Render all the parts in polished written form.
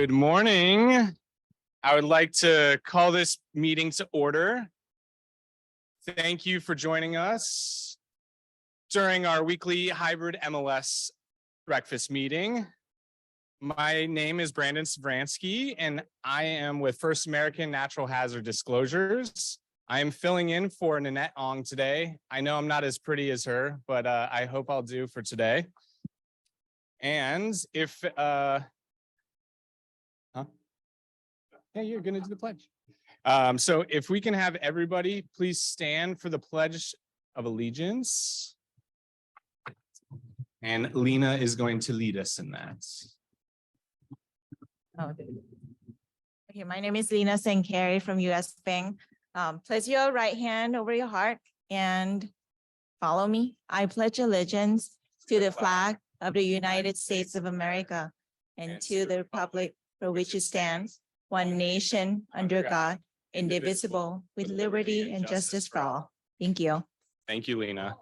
Good morning. I would like to call this meeting to order. Thank you for joining us during our weekly hybrid MLS breakfast meeting. My name is Brandon Savransky, and I am with First American Natural Hazard Disclosures. I am filling in for Nanette Ong today. I know I'm not as pretty as her, but I hope I'll do for today. And if yeah, you're going to do the pledge. So if we can have everybody please stand for the Pledge of Allegiance. And Lena is going to lead us in that. Okay, my name is Lena Sankari from US Feng. Place your right hand over your heart and follow me. I pledge allegiance to the flag of the United States of America and to the republic for which it stands, one nation under God, indivisible, with liberty and justice for all. Thank you. Thank you, Lena.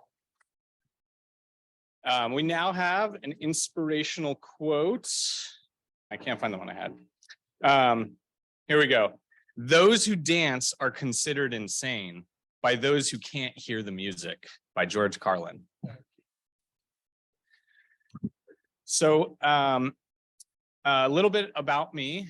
We now have an inspirational quote. I can't find the one I had. Here we go. Those who dance are considered insane by those who can't hear the music, by George Carlin. So a little bit about me.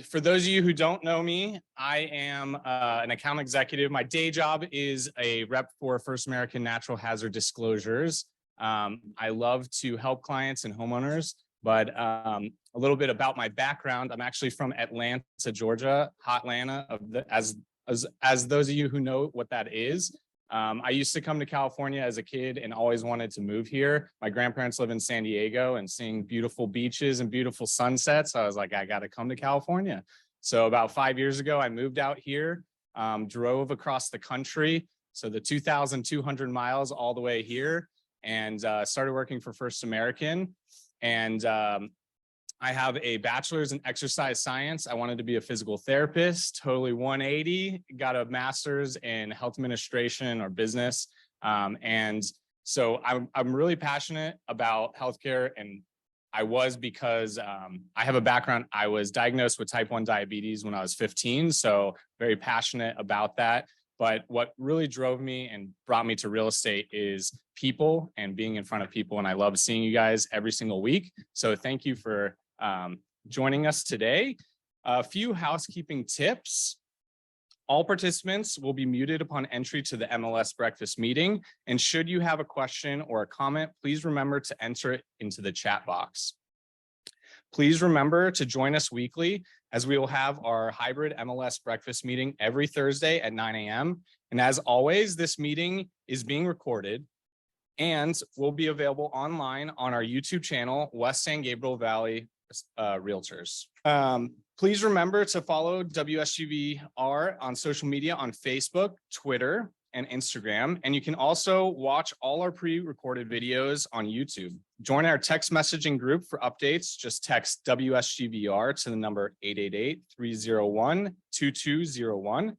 For those of you who don't know me, I am an account executive. My day job is a rep for First American Natural Hazard Disclosures. I love to help clients and homeowners, but a little bit about my background. I'm actually from Atlanta, Georgia, Hotlanta, as those of you who know what that is. I used to come to California as a kid and always wanted to move here. My grandparents live in San Diego, and seeing beautiful beaches and beautiful sunsets, I was like, I got to come to California. So about 5 years ago, I moved out here, drove across the country, so the 2,200 miles all the way here, and started working for First American. And I have a bachelor's in exercise science. I wanted to be a physical therapist, totally 180, got a master's in health administration or business. And so I'm really passionate about healthcare, and I was because I have a background. I was diagnosed with type 1 diabetes when I was 15, so very passionate about that. But what really drove me and brought me to real estate is people and being in front of people. And I love seeing you guys every single week. So thank you for joining us today. A few housekeeping tips. All participants will be muted upon entry to the MLS breakfast meeting. And should you have a question or a comment, please remember to enter it into the chat box. Please remember to join us weekly, as we will have our hybrid MLS breakfast meeting every Thursday at 9 a.m. And as always, this meeting is being recorded and will be available online on our YouTube channel, West San Gabriel Valley Realtors. Please remember to follow WSGVR on social media on Facebook, Twitter, and Instagram. And you can also watch all our pre-recorded videos on YouTube. Join our text messaging group for updates. Just text WSGVR to the number 888-301-2201.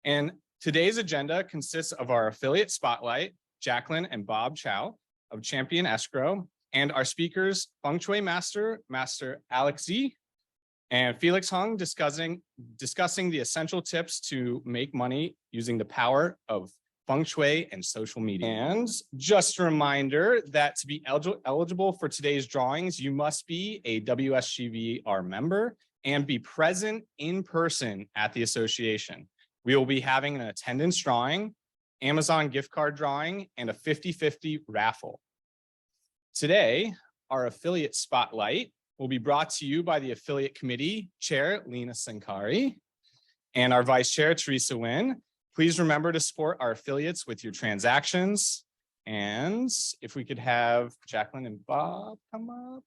And today's agenda consists of our affiliate spotlight, Jacqueline and Bob Chow of Champion Escrow, and our speakers, Feng Shui Master Alex Z, and Felix Hung, discussing the essential tips to make money using the power of Feng Shui and social media. And just a reminder that to be eligible for today's drawings, you must be a WSGVR member and be present in person at the association. We will be having an attendance drawing, Amazon gift card drawing, and a 50-50 raffle. Today, our affiliate spotlight will be brought to you by the affiliate committee chair, Lena Sankari, and our vice chair, Teresa Nguyen. Please remember to support our affiliates with your transactions. And if we could have Jacqueline and Bob come up.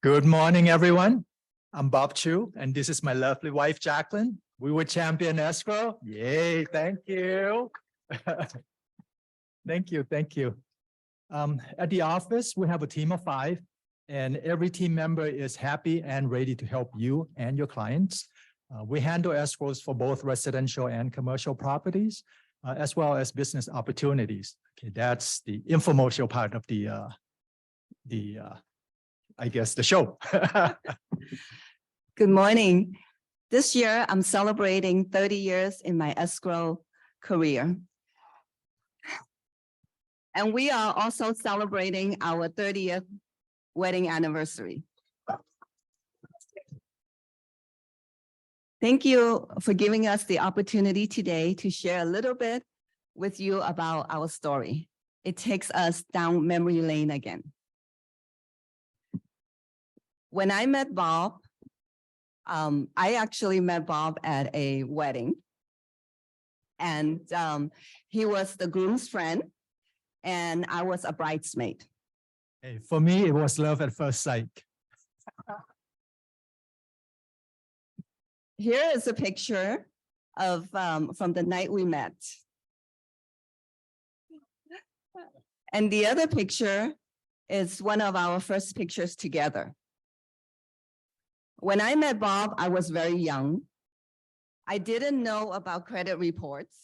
Good morning, everyone. I'm Bob Chu, and this is my lovely wife, Jacqueline. We were Champion Escrow. Yay, thank you. Thank you, thank you. At the office, we have a team of 5. And every team member is happy and ready to help you and your clients. We handle escrows for both residential and commercial properties, as well as business opportunities. Okay, that's the infomercial part of the I guess, the show. Good morning. This year, I'm celebrating 30 years in my escrow career. And we are also celebrating our 30th wedding anniversary. Thank you for giving us the opportunity today to share a little bit with you about our story. It takes us down memory lane again. When I met Bob, I actually met Bob at a wedding. And he was the groom's friend, and I was a bridesmaid. Hey, for me, it was love at first sight. Here is a picture of from the night we met. And the other picture is one of our first pictures together. When I met Bob, I was very young. I didn't know about credit reports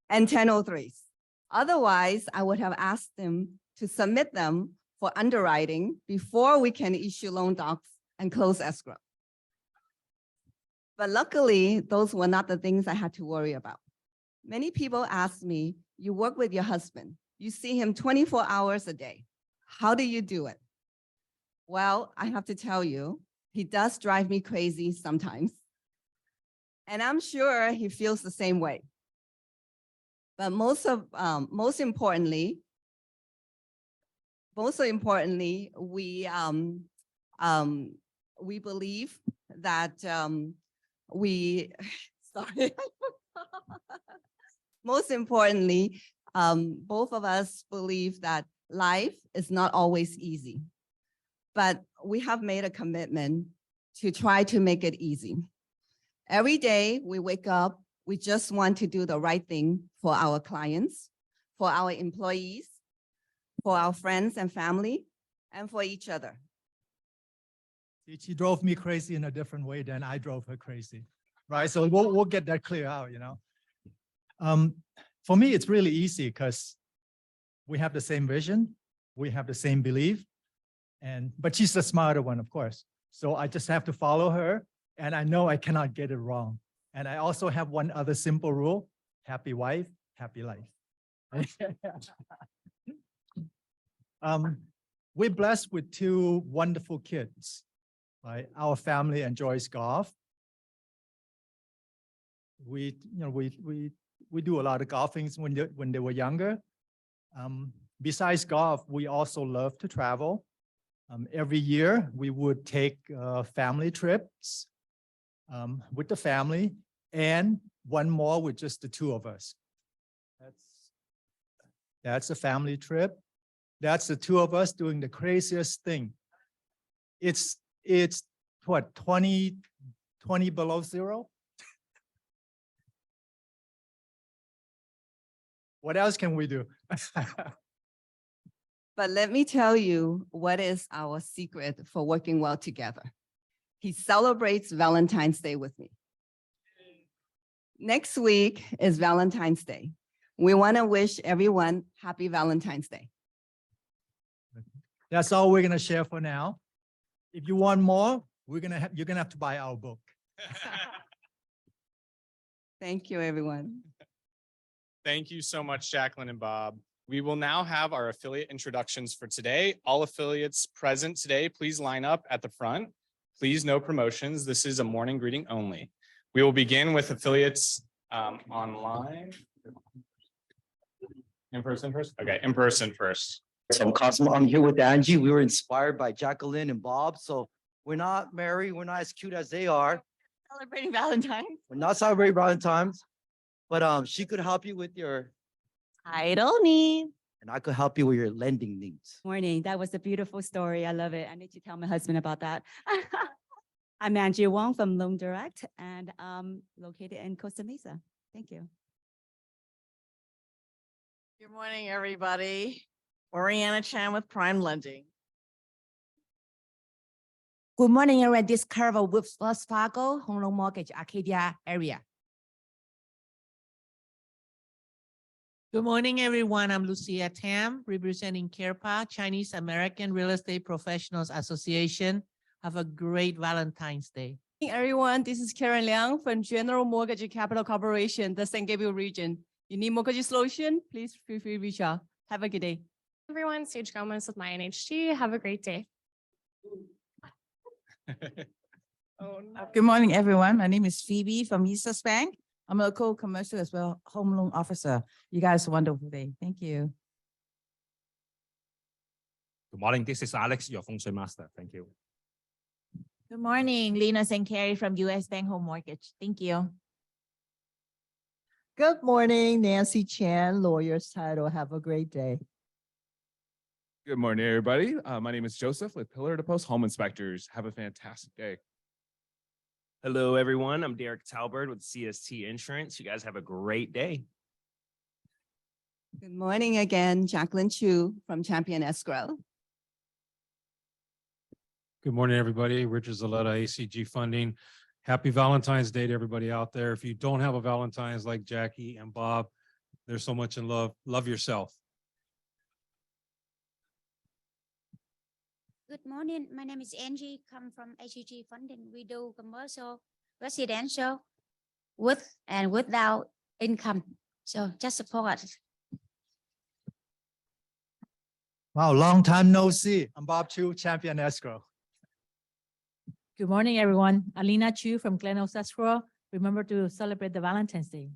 and 1003s. Otherwise, I would have asked him to submit them for underwriting before we can issue loan docs and close escrow. But luckily, those were not the things I had to worry about. Many people ask me, you work with your husband, you see him 24 hours a day. How do you do it? Well, I have to tell you, he does drive me crazy sometimes. And I'm sure he feels the same way. But most importantly, we believe that sorry. Most importantly, both of us believe that life is not always easy, but we have made a commitment to try to make it easy. Every day we wake up, we just want to do the right thing for our clients, for our employees, for our friends and family, and for each other. She drove me crazy in a different way than I drove her crazy, right? So we'll get that clear out, you know. For me, it's really easy because we have the same vision, we have the same belief, but she's the smarter one, of course. So I just have to follow her, and I know I cannot get it wrong. And I also have one other simple rule: happy wife, happy life. We're blessed with two wonderful kids. Right? Our family enjoys golf. We do a lot of golfing when they were younger. Besides golf, we also love to travel. Every year, we would take family trips with the family, and one more with just the two of us. That's a family trip. That's the two of us doing the craziest thing. It's what, 20 below zero? What else can we do? But let me tell you what is our secret for working well together. He celebrates Valentine's Day with me. Next week is Valentine's Day. We want to wish everyone happy Valentine's Day. That's all we're gonna share for now. If you want more, you're gonna have to buy our book. Thank you, everyone. Thank you so much, Jacqueline and Bob. We will now have our affiliate introductions for today. All affiliates present today, please line up at the front. Please, no promotions. This is a morning greeting only. We will begin with affiliates online. In person first? Okay, in person first. I'm Cosmo. I'm here with Angie. We were inspired by Jacqueline and Bob. So we're not married. We're not as cute as they are. Celebrating Valentine's. We're not celebrating Valentine's, but she could help you with your, Title needs. and I could help you with your lending needs. Morning. That was a beautiful story. I love it. I need to tell my husband about that. I'm Angie Wong from Loan Direct, and located in Costa Mesa. Thank you. Good morning, everybody. Oriana Chan with Prime Lending. Good morning, everyone. This is Carol with Wells Fargo Home Loan Mortgage Arcadia area. Good morning, everyone. I'm Lucia Tam, representing CAREPA, Chinese American Real Estate Professionals Association. Have a great Valentine's Day. Hey, everyone, this is Karen Liang from General Mortgage Capital Corporation, the San Gabriel region. You need mortgage solution? Please feel free to reach out. Have a good day. Everyone, Sage Gomez with my NHG. Have a great day. Oh, no. Good morning, everyone. My name is Phoebe from East Bank. I'm a local commercial as well, home loan officer. You guys have a wonderful day. Thank you. Good morning. This is Alex, your Feng Shui master. Thank you. Good morning, Lena Sankari from US Bank Home Mortgage. Thank you. Good morning, Nancy Chan, lawyer's title. Have a great day. Good morning, everybody. My name is Joseph with Pillar to Post Home Inspectors. Have a fantastic day. Hello, everyone. I'm Derek Talbert with CST Insurance. You guys have a great day. Good morning again, Jacqueline Chu from Champion Escrow. Good morning, everybody. Richard Zaletta, ACG Funding. Happy Valentine's Day to everybody out there. If you don't have a Valentine's like Jackie and Bob, there's so much in love. Love yourself. Good morning. My name is Angie, come from ACG Funding. We do commercial, residential, with and without income. So just support us. Wow, long time no see. I'm Bob Chu, Champion Escrow. Good morning, everyone. Alina Chu from Glen Oaks Escrow. Remember to celebrate the Valentine's Day.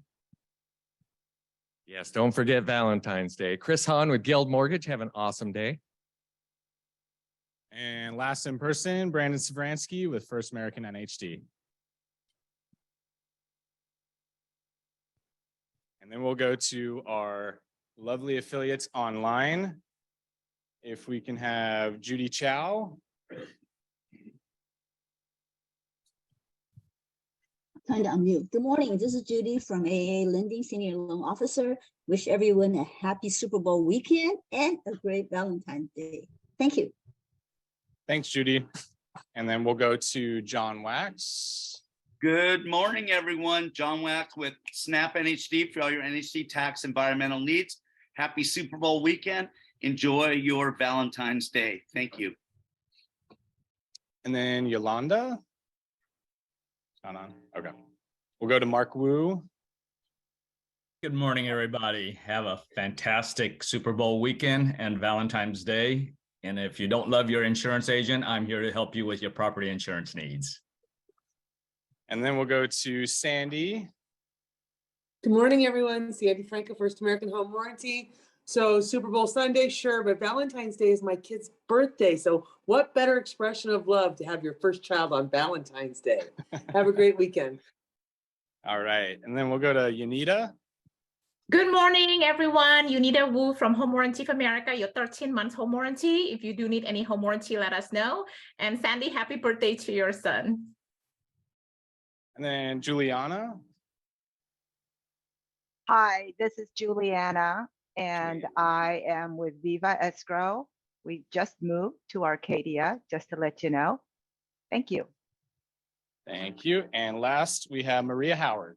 Yes, don't forget Valentine's Day. Chris Hahn with Guild Mortgage. Have an awesome day. And last in person, Brandon Savransky with First American NHD. And then we'll go to our lovely affiliates online. If we can have Judy Chow. Kind of unmute. Good morning. This is Judy from AA Lending Senior Loan Officer. Wish everyone a happy Super Bowl weekend and a great Valentine's Day. Thank you. Thanks, Judy. And then we'll go to John Wax. Good morning, everyone. John Wax with Snap NHD for all your NHD tax environmental needs. Happy Super Bowl weekend. Enjoy your Valentine's Day. Thank you. And then Yolanda. Not on. Okay. We'll go to Mark Wu. Good morning, everybody. Have a fantastic Super Bowl weekend and Valentine's Day. And if you don't love your insurance agent, I'm here to help you with your property insurance needs. And then we'll go to Sandy. Good morning, everyone. Sandy Franco, First American Home Warranty. So Super Bowl Sunday, sure, but Valentine's Day is my kid's birthday. So what better expression of love to have your first child on Valentine's Day? Have a great weekend. All right. And then we'll go to Yanita. Good morning, everyone. Unita Wu from Home Warranty of America, your 13-month home warranty. If you do need any home warranty, let us know. And Sandy, happy birthday to your son. And then Juliana. Hi, this is Juliana, and I am with Viva Escrow. We just moved to Arcadia, just to let you know. Thank you. Thank you. And last, we have Maria Howard.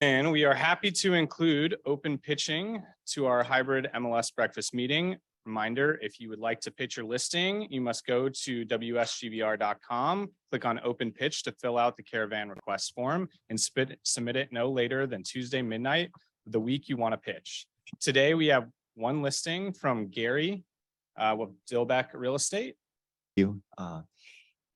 And we are happy to include open pitching to our hybrid MLS breakfast meeting. Reminder, if you would like to pitch your listing, you must go to wsgbr.com, click on open pitch to fill out the caravan request form and submit it no later than Tuesday midnight of the week you want to pitch. Today, we have one listing from Gary with Dillbeck Real Estate.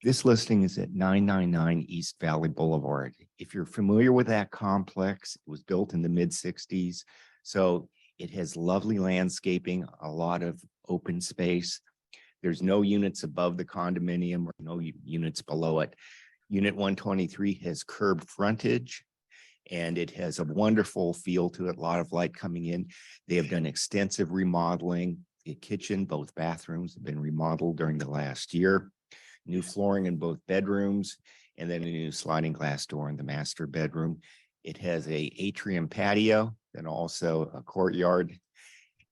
This listing is at 999 East Valley Boulevard. If you're familiar with that complex, it was built in the mid-60s. So it has lovely landscaping, a lot of open space. There's no units above the condominium or no units below it. Unit 123 has curb frontage and it has a wonderful feel to it, a lot of light coming in. They have done extensive remodeling. The kitchen, both bathrooms have been remodeled during the last year. New flooring in both bedrooms, and then a new sliding glass door in the master bedroom. It has a atrium patio and also a courtyard,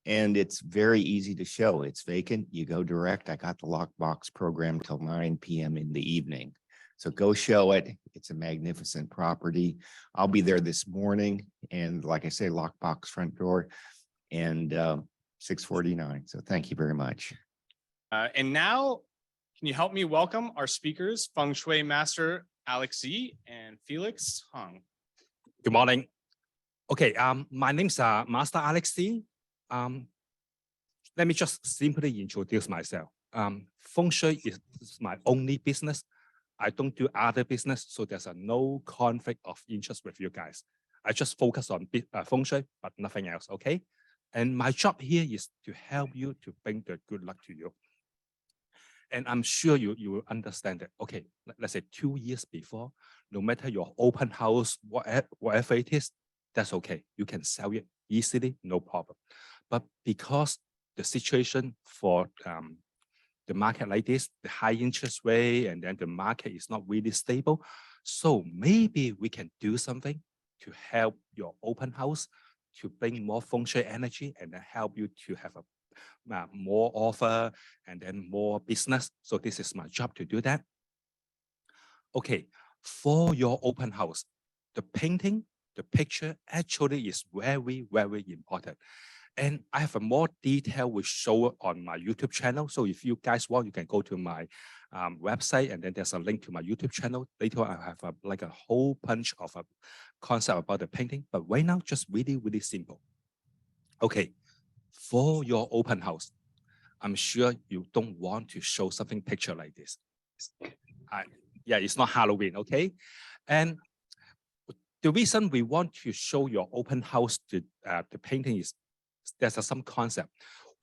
and it's very easy to show. It's vacant. You go direct. I got the lockbox program till 9 p.m. in the evening. So go show it. It's a magnificent property. I'll be there this morning, and like I say, lockbox front door. and 649. So thank you very much. And now, can you help me welcome our speakers, Feng Shui Master Alex Z and Felix Hung. Good morning. Okay, my name's Master Alex Z. Let me just simply introduce myself. Feng Shui is my only business. I don't do other business, so there's no conflict of interest with you guys. I just focus on Feng Shui, but nothing else, okay? And my job here is to help you to bring the good luck to you. And I'm sure you will understand that, okay, let's say 2 years before, no matter your open house, whatever it is, that's okay. You can sell it easily, no problem. But because the situation for the market like this, the high interest rate, and then the market is not really stable. So maybe we can do something to help your open house to bring more Feng Shui energy and then help you to have a more offer and then more business. So this is my job to do that. Okay, for your open house, the painting, the picture actually is very, very important. And I have a more detail we show on my YouTube channel. So if you guys want, you can go to my website, and then there's a link to my YouTube channel. Later I have like a whole bunch of a concept about the painting. But right now, just really, really simple. Okay, for your open house, I'm sure you don't want to show something picture like this. Yeah, it's not Halloween, okay? And the reason we want to show your open house to the painting is there's some concept.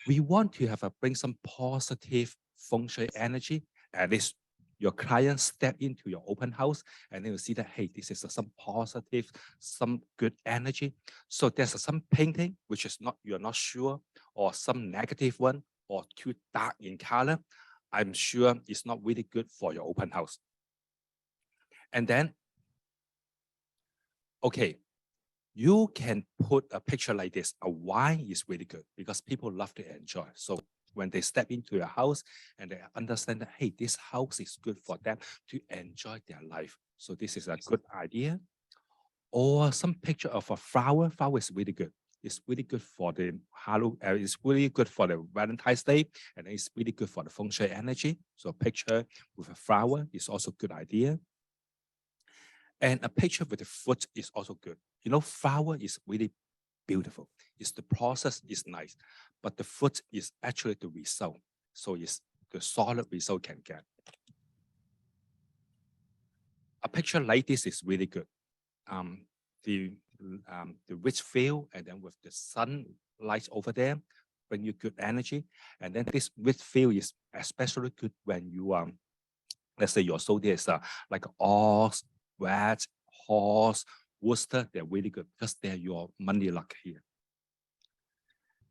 We want to have bring some positive Feng Shui energy. At least your clients step into your open house and they will see that, hey, this is some positive, some good energy. So there's some painting which is you're not sure, or some negative one, or too dark in color. I'm sure it's not really good for your open house. And then, okay, you can put a picture like this. A wine is really good because people love to enjoy. So when they step into your house and they understand that, hey, this house is good for them to enjoy their life. So this is a good idea. Or some picture of a flower. Flower is really good. It's really good for the it's really good for the Valentine's Day, and it's really good for the Feng Shui energy. So a picture with a flower is also a good idea. And a picture with the fruit is also good. You know, flower is really beautiful. It's the process is nice, but the fruit is actually the result. So it's the solid result can get. A picture like this is really good. The rich field, and then with the sunlight over there, bring you good energy. And then this rich field is especially good when you let's say your zodiac is like ox, rat, horse, rooster. They're really good because they're your money luck here.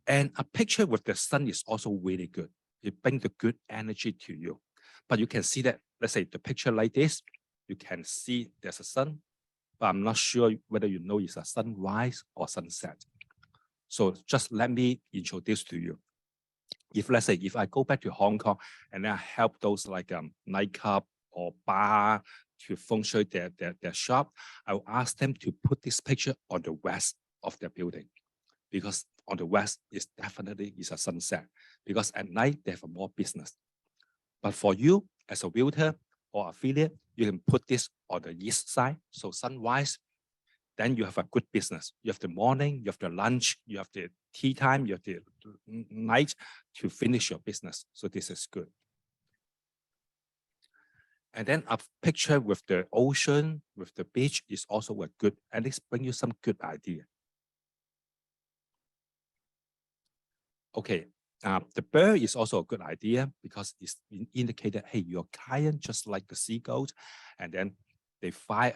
And a picture with the sun is also really good. It brings the good energy to you. But you can see that, let's say the picture like this, you can see there's a sun, but I'm not sure whether you know it's a sunrise or sunset. So just let me introduce to you. If let's say, if I go back to Hong Kong and then I help those like nightclub or bar to Feng Shui their shop, I will ask them to put this picture on the west of their building, because on the west is definitely is a sunset, because at night they have more business. But for you as a realtor or affiliate, you can put this on the east side, so sunrise. Then you have a good business. You have the morning, you have the lunch, you have the tea time, you have the night to finish your business. So this is good. And then a picture with the ocean, with the beach is also a good, at least bring you some good idea. Okay, the bird is also a good idea because it's indicated, hey, your client just like the seagulls, and then they fly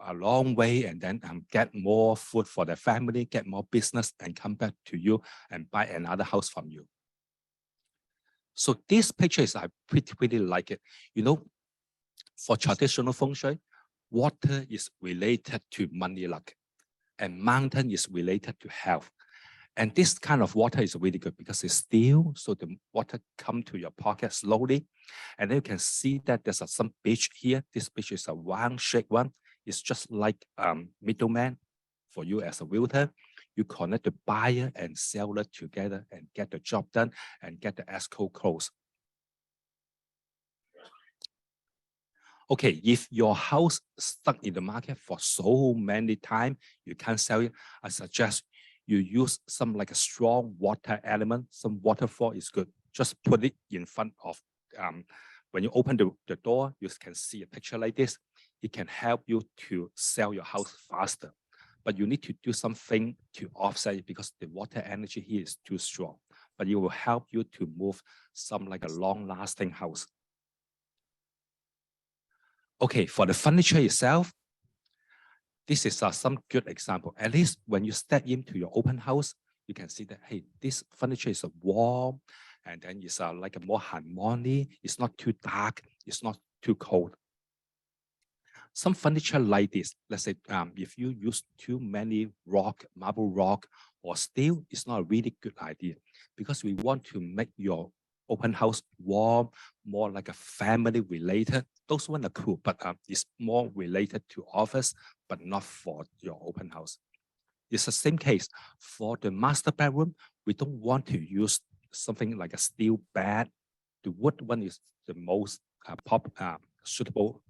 a long way and then get more food for their family, get more business, and come back to you and buy another house from you. So this picture is, I pretty like it. You know, for traditional Feng Shui, water is related to money luck, and mountain is related to health. And this kind of water is really good because it's still, so the water come to your pocket slowly. And then you can see that there's some beach here. This beach is a round shaped one. It's just like middleman for you as a realtor. you connect the buyer and seller together and get the job done and get the escrow closed. Okay, if your house stuck in the market for so many times, you can't sell it, I suggest you use some like a strong water element. Some waterfall is good. Just put it in front of, when you open the door, you can see a picture like this. It can help you to sell your house faster. But you need to do something to offset it because the water energy here is too strong. But it will help you to move some like a long-lasting house. Okay, for the furniture itself, this is some good example. At least when you step into your open house, you can see that, hey, this furniture is warm, and then it's like a more harmony. It's not too dark. It's not too cold. Some furniture like this, let's say if you use too many rock, marble rock, or steel, it's not a really good idea because we want to make your open house warm, more like a family related. Those ones are cool, but it's more related to office, but not for your open house. It's the same case for the master bedroom. We don't want to use something like a steel bed. The wood one is the most suitable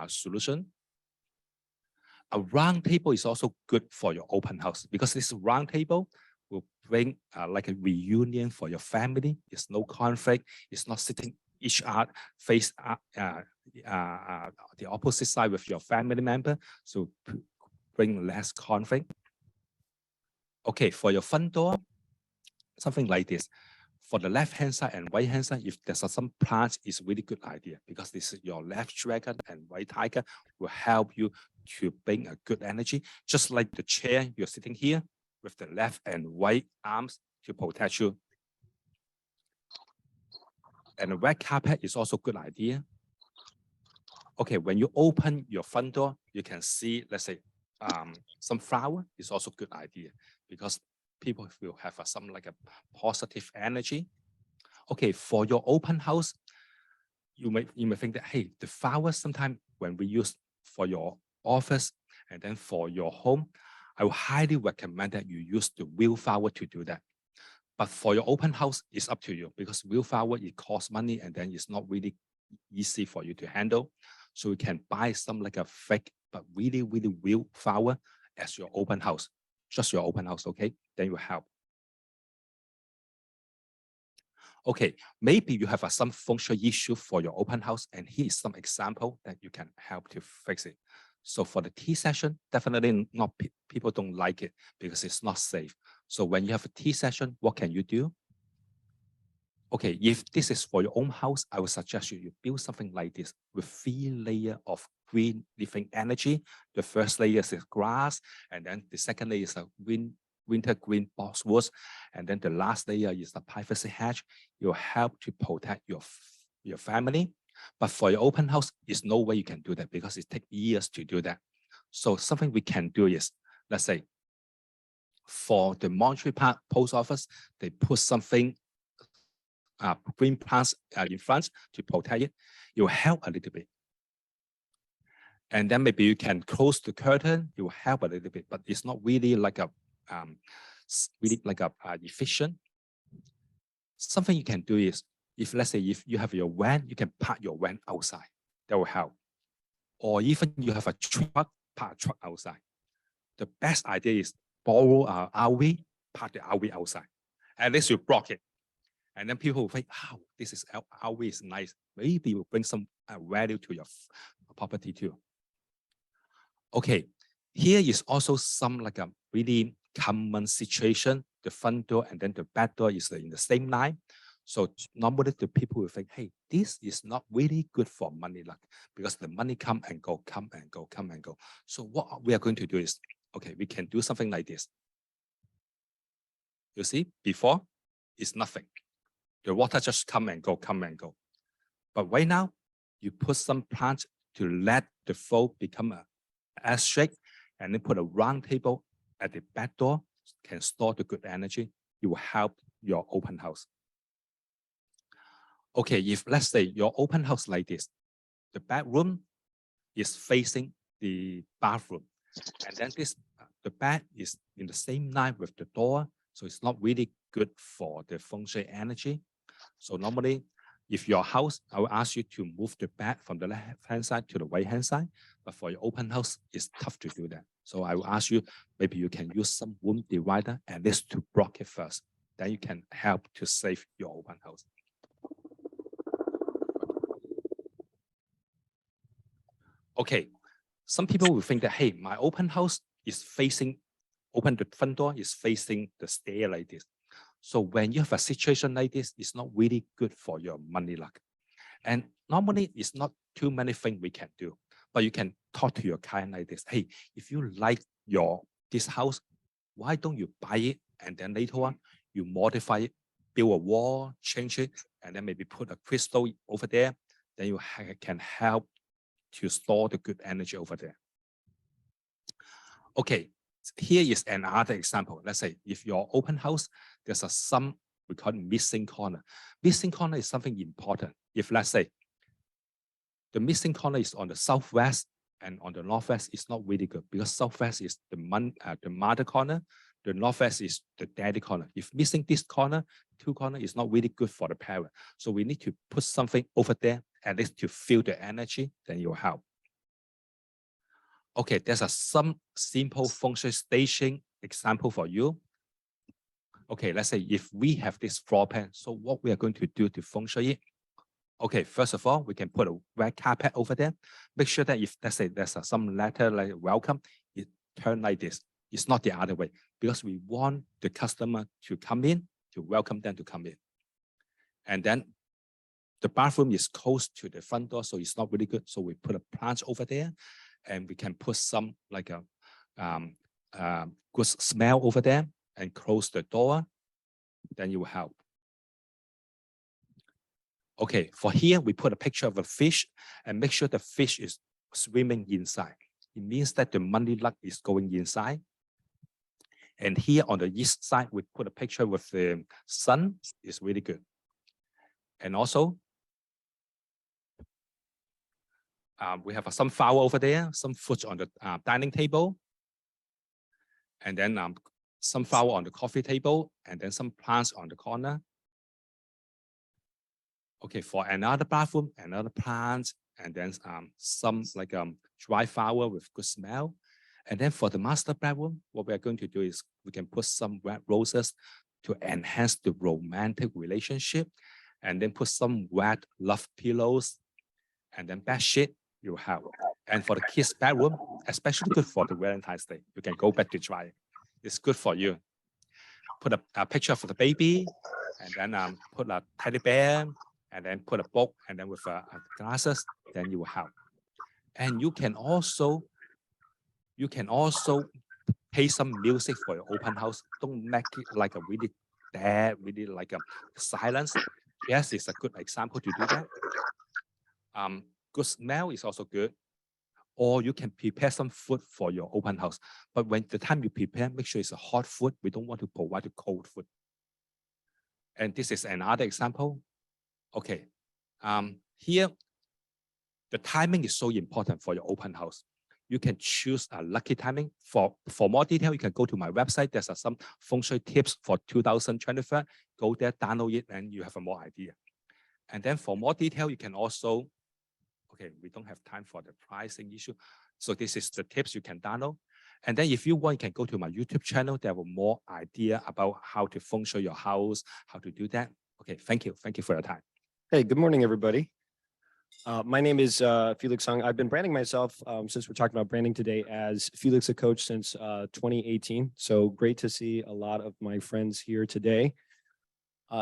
solution. A round table is also good for your open house because this round table will bring like a reunion for your family. It's no conflict. It's not sitting each other face the opposite side with your family member. So bring less conflict. Okay, for your front door, something like this. For the left-hand side and right-hand side, if there's some plants, it's a really good idea because this is your left dragon and right tiger will help you to bring a good energy, just like the chair you're sitting here with the left and right arms to protect you. And the red carpet is also a good idea. Okay, when you open your front door, you can see, let's say, some flower is also a good idea because people will have some like a positive energy. Okay, for your open house, you may think that, hey, the flowers sometimes when we use for your office and then for your home, I will highly recommend that you use the wildflower to do that. But for your open house, it's up to you because wildflower, it costs money and then it's not really easy for you to handle. So you can buy some like a fake, but really, really real flower as your open house. Just your open house, okay? Then you help. Okay, maybe you have some functional issue for your open house, and here's some example that you can help to fix it. So for the tea session, definitely not people don't like it because it's not safe. So when you have a tea session, what can you do? Okay, if this is for your own house, I would suggest you build something like this with 3 layers of green living energy. The first layer is grass, and then the second layer is a winter green boxwood, and then the last layer is the privacy hedge. It will help to protect your family. But for your open house, there's no way you can do that because it takes years to do that. So something we can do is, let's say, for the Monterey Park post office, they put something green plants in front to protect it. It will help a little bit. And then maybe you can close the curtain. It will help a little bit, but it's not really like a efficient. Something you can do is, if let's say if you have your van, you can park your van outside. That will help. Or even you have a truck, park a truck outside. The best idea is borrow an RV, park the RV outside. At least you block it. And then people will think, oh, this is RV is nice. Maybe it will bring some value to your property too. Okay, here is also some like a really common situation. The front door and then the back door is in the same line. So normally the people will think, hey, this is not really good for money luck because the money come and go, come and go, come and go. So what we are going to do is, okay, we can do something like this. You see, before it's nothing. The water just come and go, come and go. But right now, you put some plants to let the flow become a S-shape, and then put a round table at the back door, can store the good energy. It will help your open house. Okay, if let's say your open house like this, the bedroom is facing the bathroom, and then this the bed is in the same line with the door, so it's not really good for the feng shui energy. So normally, if your house, I will ask you to move the bed from the left-hand side to the right-hand side. But for your open house, it's tough to do that. So I will ask you, maybe you can use some wound divider at least to block it first. Then you can help to save your open house. Okay, some people will think that, hey, my open house is facing, the front door is facing the stair like this. So when you have a situation like this, it's not really good for your money luck. And normally it's not too many things we can do, but you can talk to your client like this. Hey, if you like this house, why don't you buy it? And then later on, you modify it, build a wall, change it, and then maybe put a crystal over there. Then you can help to store the good energy over there. Okay, here is another example. Let's say if your open house, there's some, we call it missing corner. Missing corner is something important. If let's say the missing corner is on the southwest and on the northwest, it's not really good because southwest is the mother corner, the northwest is the daddy corner. If missing this corner, two corner is not really good for the parent. So we need to put something over there at least to feel the energy, then it will help. Okay, there's some simple feng shui staging example for you. Okay, let's say if we have this floor plan, so what we are going to do to feng shui it? Okay, first of all, we can put a red carpet over there. Make sure that if let's say there's some letter like welcome, it turn like this. It's not the other way because we want the customer to come in, to welcome them to come in. And then the bathroom is close to the front door, so it's not really good. So we put a plant over there. And we can put some like a good smell over there and close the door, then it will help. Okay, for here, we put a picture of a fish and make sure the fish is swimming inside. It means that the money luck is going inside. And here on the east side, we put a picture with the sun. It's really good. And also, we have some flower over there, some fruits on the dining table, and then some flower on the coffee table, and then some plants on the corner. Okay, for another bathroom, another plant, and then some like dry flower with good smell. And then for the master bedroom, what we are going to do is we can put some red roses to enhance the romantic relationship, and then put some red love pillows, and then bed sheet. You have. And for the kids' bedroom, especially good for the Valentine's Day, you can go back to try it. It's good for you. Put a picture for the baby, and then put a teddy bear, and then put a book, and then with glasses, then you will have. And you can also play some music for your open house. Don't make it like a really dead, really like a silence. Yes, it's a good example to do that. Good smell is also good. Or you can prepare some food for your open house. But when the time you prepare, make sure it's a hot food. We don't want to provide a cold food. And this is another example. Okay. Here, the timing is so important for your open house. You can choose a lucky timing. For more detail, you can go to my website. There's some feng shui tips for 2024. Go there, download it, and you have a more idea. And then for more detail, you can also, okay, we don't have time for the pricing issue. So this is the tips you can download. And then if you want, you can go to my YouTube channel. There will more idea about how to feng shui your house, how to do that. Okay, thank you. Thank you for your time. Hey, good morning, everybody. My name is Felix Sung. I've been branding myself since we're talking about branding today as Felix a Coach since 2018. So great to see a lot of my friends here today.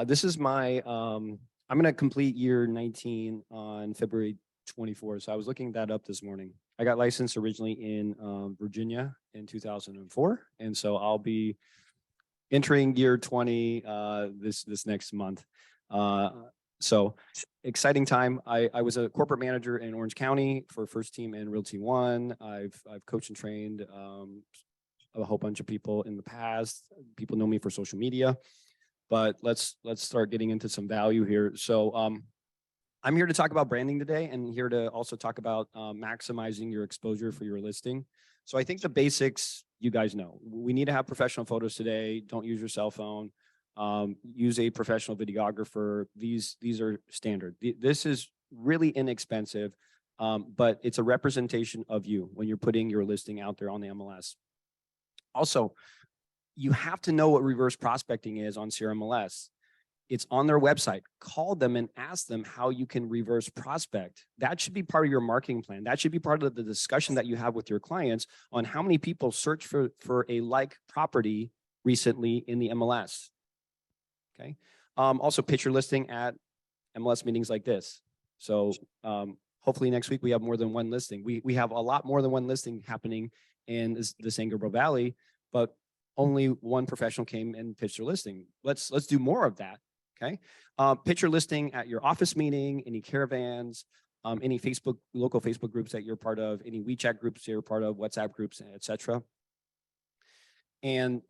This is my, I'm going to complete year 19 on February 24th. So I was looking that up this morning. I got licensed originally in Virginia in 2004. And so I'll be entering year 20 this next month. So exciting time. I was a corporate manager in Orange County for First Team and Realty One. I've coached and trained a whole bunch of people in the past. People know me for social media, but let's start getting into some value here. So I'm here to talk about branding today and here to also talk about maximizing your exposure for your listing. So I think the basics you guys know. We need to have professional photos today. Don't use your cell phone. Use a professional videographer. These are standard. This is really inexpensive, but it's a representation of you when you're putting your listing out there on the MLS. Also, you have to know what reverse prospecting is on CRMLS. It's on their website. Call them and ask them how you can reverse prospect. That should be part of your marketing plan. That should be part of the discussion that you have with your clients on how many people search for a like property recently in the MLS. Okay. Also pitch your listing at MLS meetings like this. So hopefully next week we have more than one listing. We have a lot more than one listing happening in the San Gabriel Valley, but only one professional came and pitched their listing. Let's do more of that. Okay. Pitch your listing at your office meeting, any caravans, any local Facebook groups that you're part of, any WeChat groups you're part of, WhatsApp groups, etc. And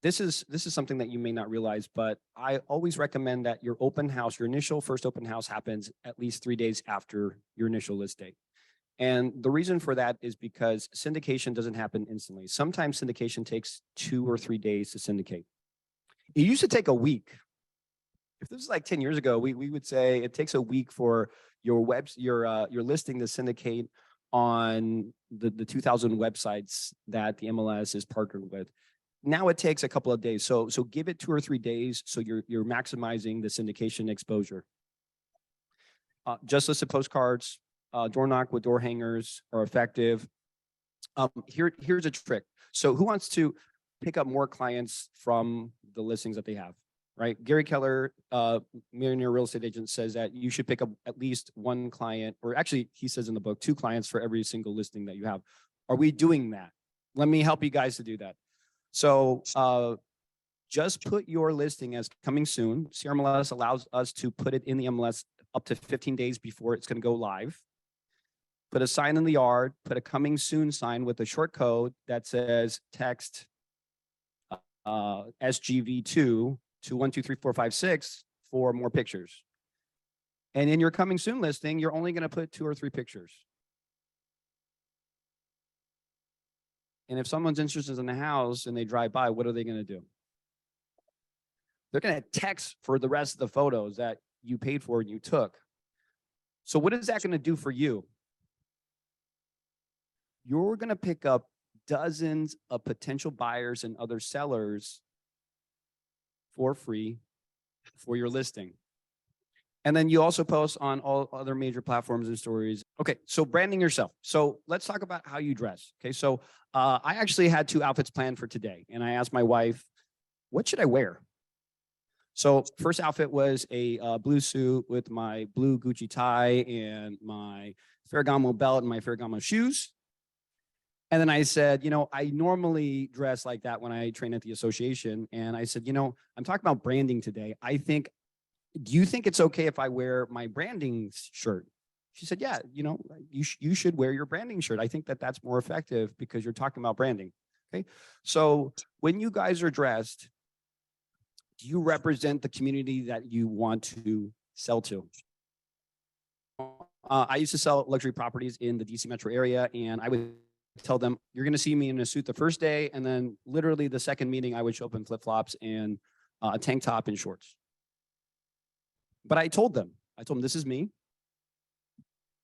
this is something that you may not realize, but I always recommend that your open house, your initial first open house happens at least 3 days after your initial list date. And the reason for that is because syndication doesn't happen instantly. Sometimes syndication takes 2 or 3 days to syndicate. It used to take a week. If this was like 10 years ago, we would say it takes a week for your listing to syndicate on the 2,000 websites that the MLS is partnered with. Now it takes a couple of days. So give it 2 or 3 days so you're maximizing the syndication exposure. Just listed postcards, door knock with door hangers are effective. Here's a trick. So who wants to pick up more clients from the listings that they have, right? Gary Keller, millionaire real estate agent, says that you should pick up at least 1 client, or actually he says in the book, 2 clients for every single listing that you have. Are we doing that? Let me help you guys to do that. So just put your listing as coming soon. CRMLS allows us to put it in the MLS up to 15 days before it's going to go live. Put a sign in the yard, put a coming soon sign with a short code that says text SGV2 to 123456 for more pictures. And in your coming soon listing, you're only going to put 2 or 3 pictures. And if someone's interested in the house and they drive by, what are they going to do? They're going to text for the rest of the photos that you paid for and you took. So what is that going to do for you? You're going to pick up dozens of potential buyers and other sellers for free for your listing. And then you also post on all other major platforms and stories. Okay, so branding yourself. So let's talk about how you dress. Okay, so I actually had 2 outfits planned for today. And I asked my wife, what should I wear? So first outfit was a blue suit with my blue Gucci tie and my Ferragamo belt and my Ferragamo shoes. And then I said, I normally dress like that when I train at the association. And I said, I'm talking about branding today. Do you think it's okay if I wear my branding shirt? She said, yeah, you should wear your branding shirt. I think that's more effective because you're talking about branding. Okay. So when you guys are dressed, do you represent the community that you want to sell to? I used to sell luxury properties in the DC metro area, and I would tell them, you're going to see me in a suit the first day. And then literally the second meeting, I would show up in flip-flops and a tank top and shorts. But I told them, this is me.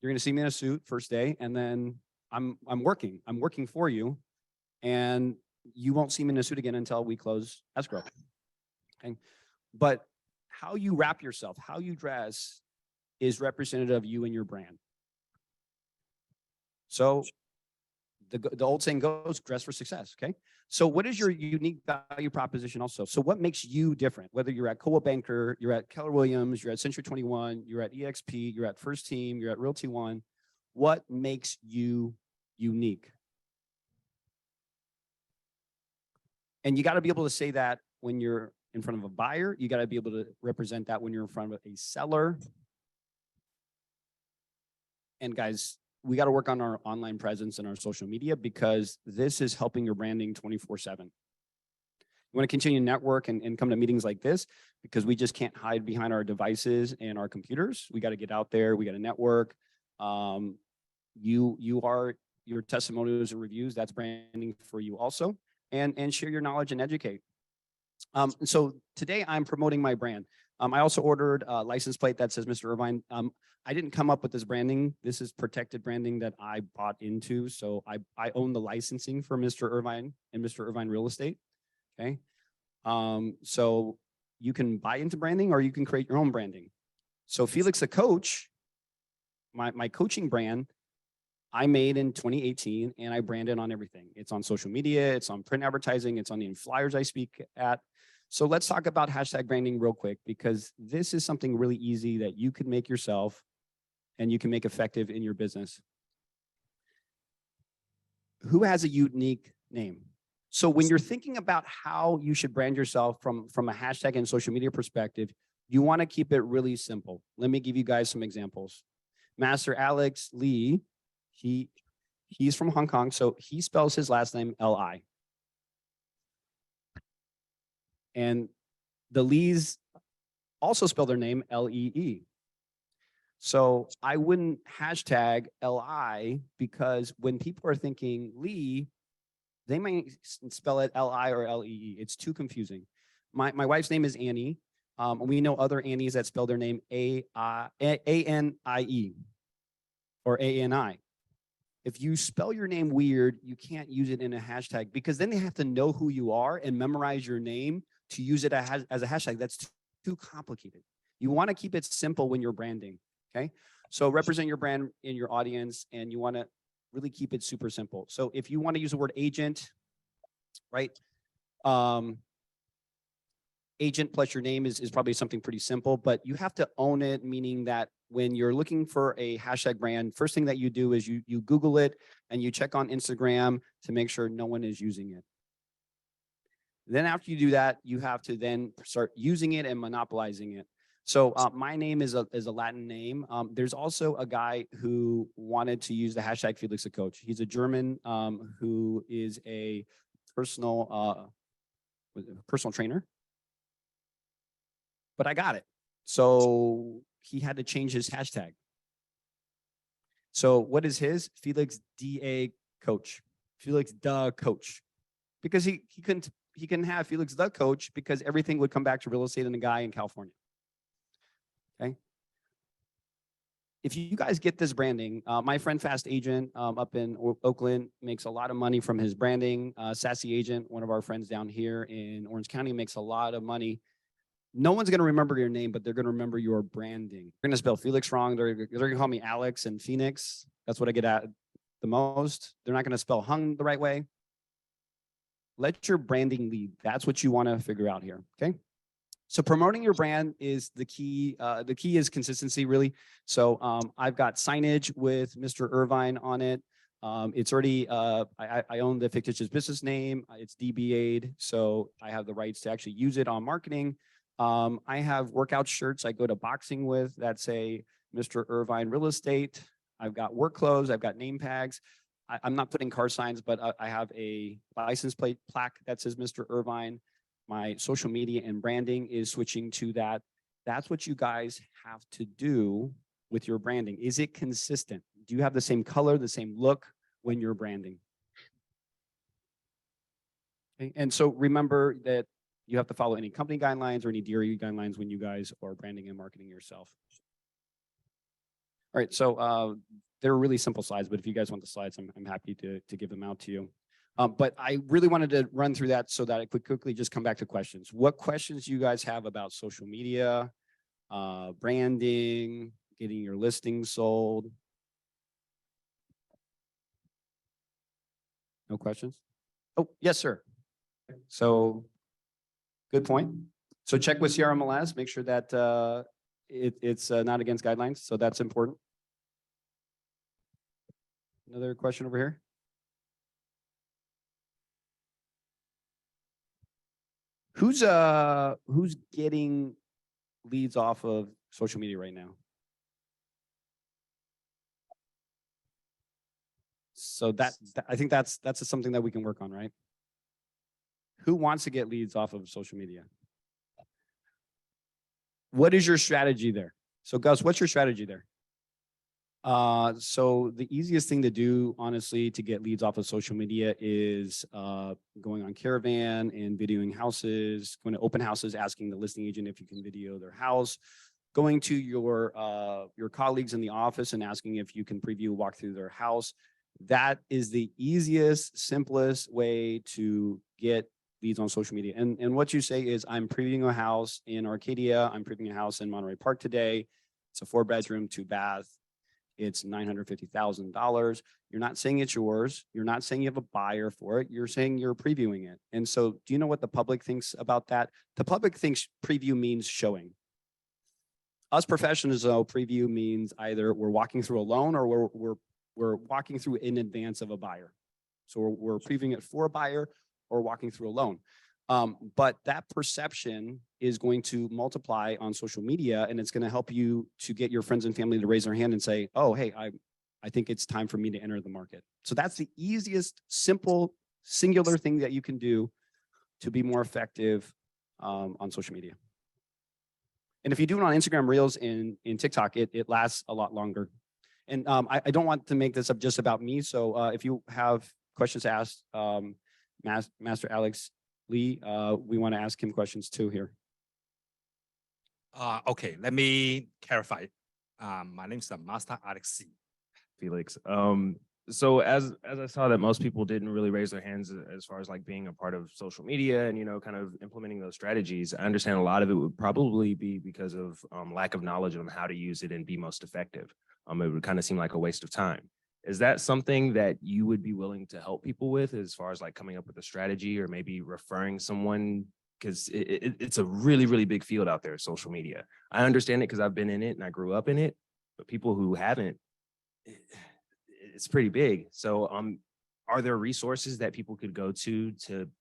You're going to see me in a suit first day. And then I'm working for you. And you won't see me in a suit again until we close escrow. Okay. But how you wrap yourself, how you dress is representative of you and your brand. So the old saying goes, dress for success. Okay. So what is your unique value proposition also? So what makes you different? Whether you're at Coldwell Banker, you're at Keller Williams, you're at Century 21, you're at EXP, you're at First Team, you're at Realty One, what makes you unique? And you got to be able to say that when you're in front of a buyer. You got to be able to represent that when you're in front of a seller. And guys, we got to work on our online presence and our social media because this is helping your branding 24/7. You want to continue to network and come to meetings like this because we just can't hide behind our devices and our computers. We got to get out there. We got to network. You are your testimonials and reviews. That's branding for you also. And share your knowledge and educate. So today I'm promoting my brand. I also ordered a license plate that says Mr. Irvine. I didn't come up with this branding. This is protected branding that I bought into. So I own the licensing for Mr. Irvine and Mr. Irvine Real Estate. Okay. So you can buy into branding or you can create your own branding. So Felix the Coach, my coaching brand, I made in 2018 and I branded on everything. It's on social media, it's on print advertising, it's on the flyers I speak at. So let's talk about hashtag branding real quick, because this is something really easy that you can make yourself and you can make effective in your business. Who has a unique name? So when you're thinking about how you should brand yourself from a hashtag and social media perspective, you want to keep it really simple. Let me give you guys some examples. Master Alex Lee, he's from Hong Kong, so he spells his last name L-I. And the Lees also spell their name L-E-E. So I wouldn't hashtag L-I, because when people are thinking Lee, they might spell it L-I or L-E-E. It's too confusing. My wife's name is Annie. We know other Annies that spell their name A-N-I-E or A-N-I. If you spell your name weird, you can't use it in a hashtag, because then they have to know who you are and memorize your name to use it as a hashtag. That's too complicated. You want to keep it simple when you're branding, okay? So represent your brand in your audience, and you want to really keep it super simple. So if you want to use the word agent, right? Agent plus your name is probably something pretty simple, but you have to own it, meaning that when you're looking for a hashtag brand, first thing that you do is you Google it and you check on Instagram to make sure no one is using it. Then after you do that, you have to then start using it and monopolizing it. So my name is a Latin name. There's also a guy who wanted to use the hashtag Felix the Coach. He's a German who is a personal trainer. But I got it. So he had to change his hashtag. So what is his? Felix DA Coach. Felix the Coach. Because he couldn't have Felix the Coach, because everything would come back to real estate and a guy in California. Okay. If you guys get this branding, my friend Fast Agent up in Oakland makes a lot of money from his branding. Sassy Agent, one of our friends down here in Orange County, makes a lot of money. No one's going to remember your name, but they're going to remember your branding. They're going to spell Felix wrong. They're going to call me Alex and Phoenix. That's what I get at the most. They're not going to spell Hung the right way. Let your branding lead. That's what you want to figure out here, okay? So promoting your brand is the key. The key is consistency, really. So I've got signage with Mr. Irvine on it. It's already, I own the fictitious business name. It's DBA'd, so I have the rights to actually use it on marketing. I have workout shirts I go to boxing with that say Mr. Irvine Real Estate. I've got work clothes. I've got name tags. I'm not putting car signs, but I have a license plate plaque that says Mr. Irvine. My social media and branding is switching to that. That's what you guys have to do with your branding. Is it consistent? Do you have the same color, the same look when you're branding? Okay. And so remember that you have to follow any company guidelines or any DRE guidelines when you guys are branding and marketing yourself. All right, so they're really simple slides, but if you guys want the slides, I'm happy to give them out to you. But I really wanted to run through that so that I could quickly just come back to questions. What questions do you guys have about social media, branding, getting your listings sold? No questions? Oh, yes, sir. So good point. So check with CRMLS, make sure that it's not against guidelines. So that's important. Another question over here. Who's getting leads off of social media right now? So I think that's something that we can work on, right? Who wants to get leads off of social media? What is your strategy there? So Gus, what's your strategy there? So the easiest thing to do, honestly, to get leads off of social media is going on Caravan and videoing houses, going to open houses, asking the listing agent if you can video their house, going to your colleagues in the office and asking if you can preview, walk through their house. That is the easiest, simplest way to get leads on social media. And what you say is, I'm previewing a house in Arcadia. I'm previewing a house in Monterey Park today. It's a 4-bedroom, 2-bath. It's $950,000. You're not saying it's yours. You're not saying you have a buyer for it. You're saying you're previewing it. And so do you know what the public thinks about that? The public thinks preview means showing. Us professionals, though, preview means either we're walking through a loan or we're walking through in advance of a buyer. So we're previewing it for a buyer or walking through a loan. But that perception is going to multiply on social media, and it's going to help you to get your friends and family to raise their hand and say, oh, hey, I think it's time for me to enter the market. So that's the easiest, simple, singular thing that you can do to be more effective on social media. And if you do it on Instagram Reels and in TikTok, it lasts a lot longer. And I don't want to make this up just about me. So if you have questions to ask Master Alex Lee, we want to ask him questions too here. Okay, let me clarify. My name is Master Alex Lee. Felix. So as I saw that most people didn't really raise their hands as far as like being a part of social media and, you know, kind of implementing those strategies, I understand a lot of it would probably be because of lack of knowledge on how to use it and be most effective. It would kind of seem like a waste of time. Is that something that you would be willing to help people with as far as like coming up with a strategy or maybe referring someone? Because it's a really, really big field out there, social media. I understand it because I've been in it and I grew up in it, but people who haven't, it's pretty big. So are there resources that people could go to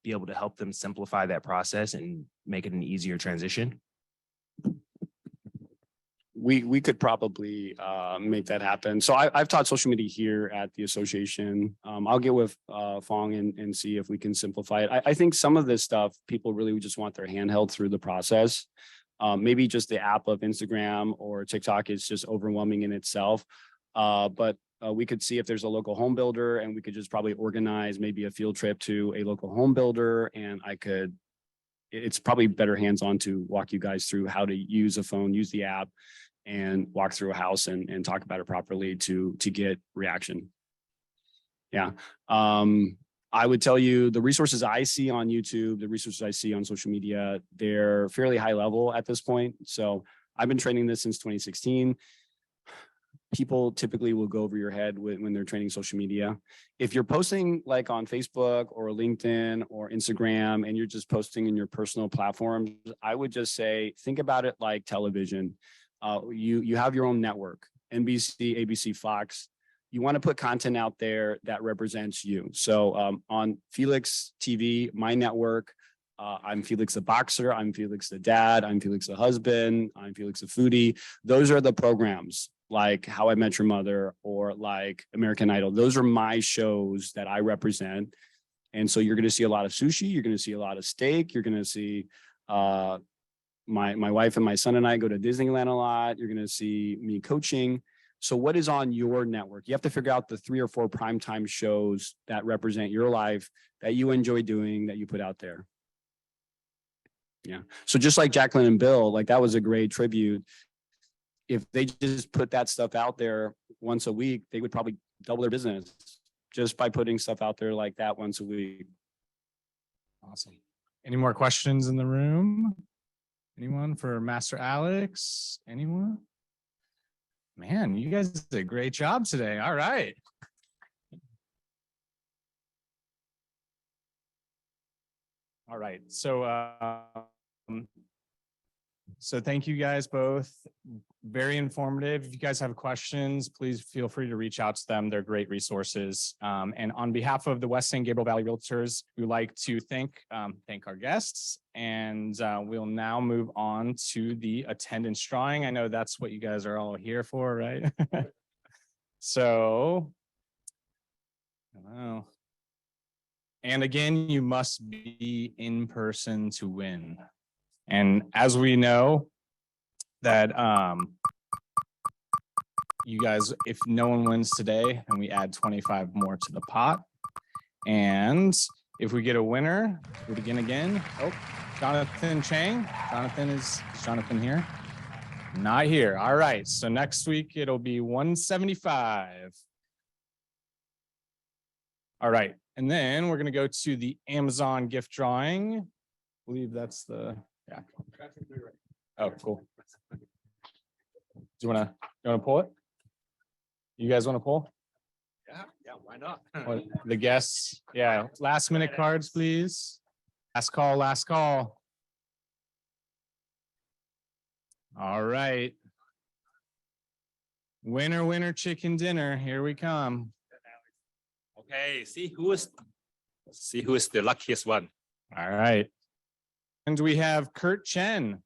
be able to help them simplify that process and make it an easier transition? We could probably make that happen. So I've taught social media here at the association. I'll get with Feng and see if we can simplify it. I think some of this stuff, people really just want their hand held through the process. Maybe just the app of Instagram or TikTok is just overwhelming in itself. But we could see if there's a local home builder, and we could just probably organize maybe a field trip to a local home builder. And it's probably better hands-on to walk you guys through how to use a phone, use the app, and walk through a house and talk about it properly to get reaction. Yeah. I would tell you the resources I see on YouTube, the resources I see on social media, they're fairly high level at this point. So I've been training this since 2016. People typically will go over your head when they're training social media. If you're posting like on Facebook or LinkedIn or Instagram, and you're just posting in your personal platforms, I would just say, think about it like television. You have your own network, NBC, ABC, Fox. You want to put content out there that represents you. So on Felix TV, my network, I'm Felix the boxer, I'm Felix the dad, I'm Felix the husband, I'm Felix the foodie. Those are the programs like How I Met Your Mother or like American Idol. Those are my shows that I represent. And so you're going to see a lot of sushi, you're going to see a lot of steak, you're going to see my wife and my son and I go to Disneyland a lot. You're going to see me coaching. So what is on your network? You have to figure out the 3 or 4 primetime shows that represent your life, that you enjoy doing, that you put out there. Yeah. So just like Jacqueline and Bill, like that was a great tribute. If they just put that stuff out there once a week, they would probably double their business just by putting stuff out there like that once a week. Awesome. Any more questions in the room? Anyone for Master Alex? Anyone? Man, you guys did a great job today. All right. All right. So thank you guys both. Very informative. If you guys have questions, please feel free to reach out to them. They're great resources. And on behalf of the West San Gabriel Valley Realtors, we would like to thank our guests. And we'll now move on to the attendance drawing. I know that's what you guys are all here for, right? So, wow. And again, you must be in person to win. And as we know that you guys, if no one wins today, then we add 25 more to the pot. And if we get a winner, do it again. Oh, Jonathan Chang. Is Jonathan here? Not here. All right. So next week it'll be 175. All right. And then we're going to go to the Amazon gift drawing. I believe that's the, yeah. Oh, cool. Do you want to pull it? You guys want to pull? Yeah, why not? Or the guests? Yeah. Last minute cards, please. Last call, last call. All right. Winner, winner, chicken dinner. Here we come. Okay, see who is the luckiest one. All right. And we have Kurt Chen.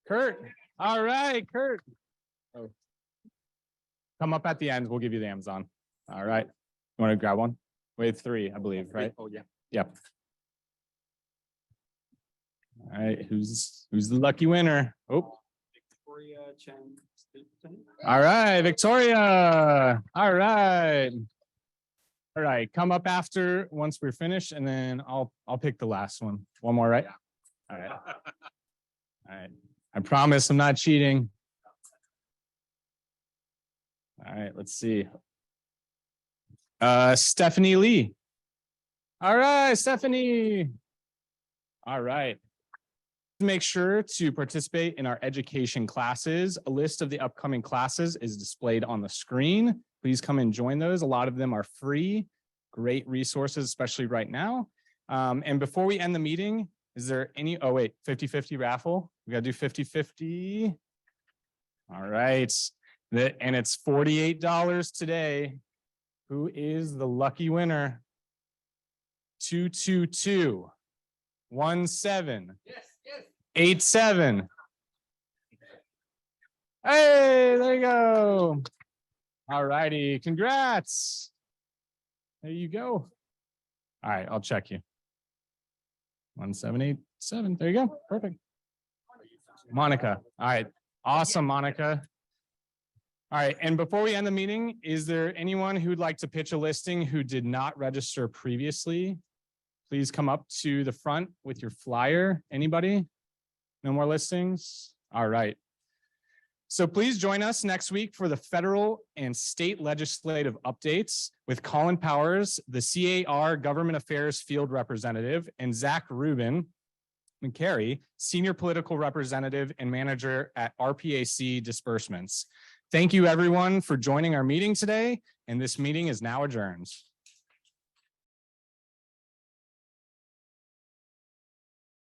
Kurt. All right, Kurt. Oh. Come up at the end. We'll give you the Amazon. All right. You want to grab one? Wave 3, I believe, right? Oh, yeah. Yep. All right. Who's the lucky winner? Oh. Victoria Chen. All right, Victoria. All right. All right. Come up after once we're finished, and then I'll pick the last one. One more, right? All right. All right. I promise I'm not cheating. All right, let's see. Stephanie Lee. All right, Stephanie. All right. Make sure to participate in our education classes. A list of the upcoming classes is displayed on the screen. Please come and join those. A lot of them are free. Great resources, especially right now. And before we end the meeting, is there any, oh wait, 50-50 raffle? We gotta do 50-50. All right. And it's $48 today. Who is the lucky winner? 22217. 87. Hey, there you go. All righty. Congrats. There you go. All right, I'll check you. 1787. There you go. Perfect. Monica. All right. Awesome, Monica. All right. And before we end the meeting, is there anyone who'd like to pitch a listing who did not register previously? Please come up to the front with your flyer. Anybody? No more listings? All right. So please join us next week for the federal and state legislative updates with Colin Powers, the CAR Government Affairs Field Representative, and Zach Rubin McCary, Senior Political Representative and Manager at RPAC Disbursements. Thank you everyone for joining our meeting today, and this meeting is now adjourned.